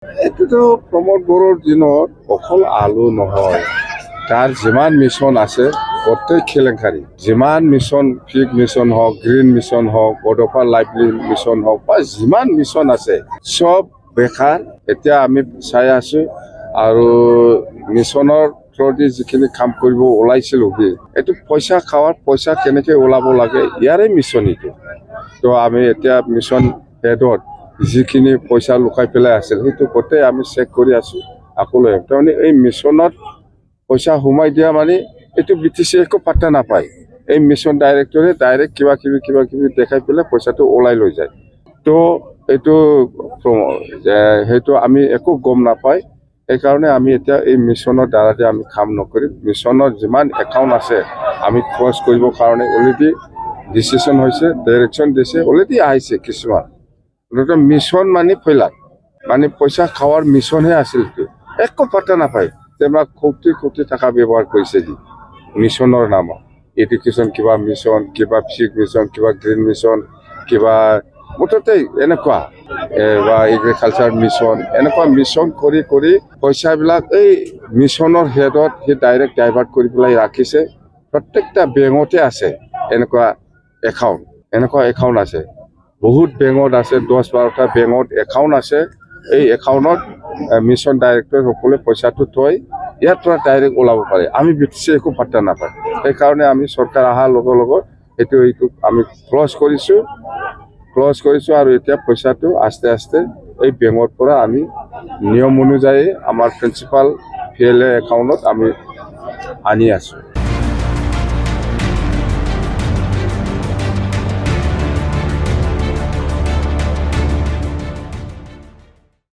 এইটোতো প্ৰমোদ বড়োৰ দিনত অকল আলু নহয়, তাৰ যিমান মিছন আছে প্ৰত্যেক কেলেংকাৰী, যিমান মিছন, ফিগ মিছন হওক, গ্ৰীণ মিছন হওক, বডোফা লাইভলি মিছন হওক বা যিমান মিছন আছে চব বেকাৰ। এতিয়া আমি চাই আছোঁ আৰু মিছনৰ থ্ৰুদি যিখিনি কাম কৰিব ওলাইছিলোঁ এইটো পইচা খাৱাৰ পইচা কেনেকৈ ওলাব লাগে ইয়াৰে মিছন এইটো। তো আমি এতিয়া মিছন হেডত যিখিনি পইচা লুকাই পেলাই আছিল সেইটো গোটেই আমি চেক কৰি আছোঁ আকৌ লৈ আহিম। তাৰমানে এই মিছনত পইচা সোমাই দিয়া মানে এইটো BTC একো পাত্তা নাপায়। এই মিছন ডাইৰেক্টৰে ডাইৰেক্ট কিবা কিবি দেখাই পেলাই পইচাটো ওলাই লৈ যায়। তো এইটো সেইটো আমি একো গম নাপায়। সেইকাৰণে আমি এতিয়া এই মিছনৰ দ্বাৰাতে আমি কাম নকৰিম। মিছনৰ যিমান একাউণ্ট আছে আমি ক্ৰছ কৰিবৰ কাৰণে অলৰেডি ডিচিশ্যন হৈছে, ডাইৰেকশ্যন দিছে, অলৰেডি আহিছে কিছুমান। মিছন মানে ফেলাত মানে পইচা খাৱাৰ মিছনহে আছিল। একো পাত্তা নাপায় যে আমাক কোটি টকা ব্যৱহাৰ কৰিছে যি মিছনৰ নামত। এডুকেশ্যন কিবা মিছন, কিবা ফিগ মিছন, কিবা গ্ৰীণ মিছন, কিবা মুঠতে এনেকুৱা বা এগ্ৰিকালচাৰ মিছন, এনেকুৱা মিছন কৰি কৰি পইচাবিলাক এই মিছনৰ হেডত সি ডাইৰেক্ট ডাইভাৰ্ট কৰি পেলাই ৰাখিছে। প্ৰত্যেকটা বেংকতে আছে এনেকুৱা একাউণ্ট আছে। বহুত বেংকত আছে, 10-12টা বেংকত একাউণ্ট আছে। এই একাউণ্টত মিছন ডাইৰেক্টৰ সকলোৱে পইচাটো থৈ ইয়াৰ পৰা ডাইৰেক্ট ওলাব পাৰে। আমি BTC একো পাত্তা নাপায়। সেইকাৰণে আমি চৰকাৰ অহাৰ লগত এইটো আমি ক্লজ কৰিছোঁ আৰু এতিয়া পইচাটো আস্তে আস্তে এই বেংকৰ পৰা আমি নিয়ম অনুযায়ী আমাৰ প্ৰিন্সিপাল PLA একাউণ্টত আমি আনি আছোঁ।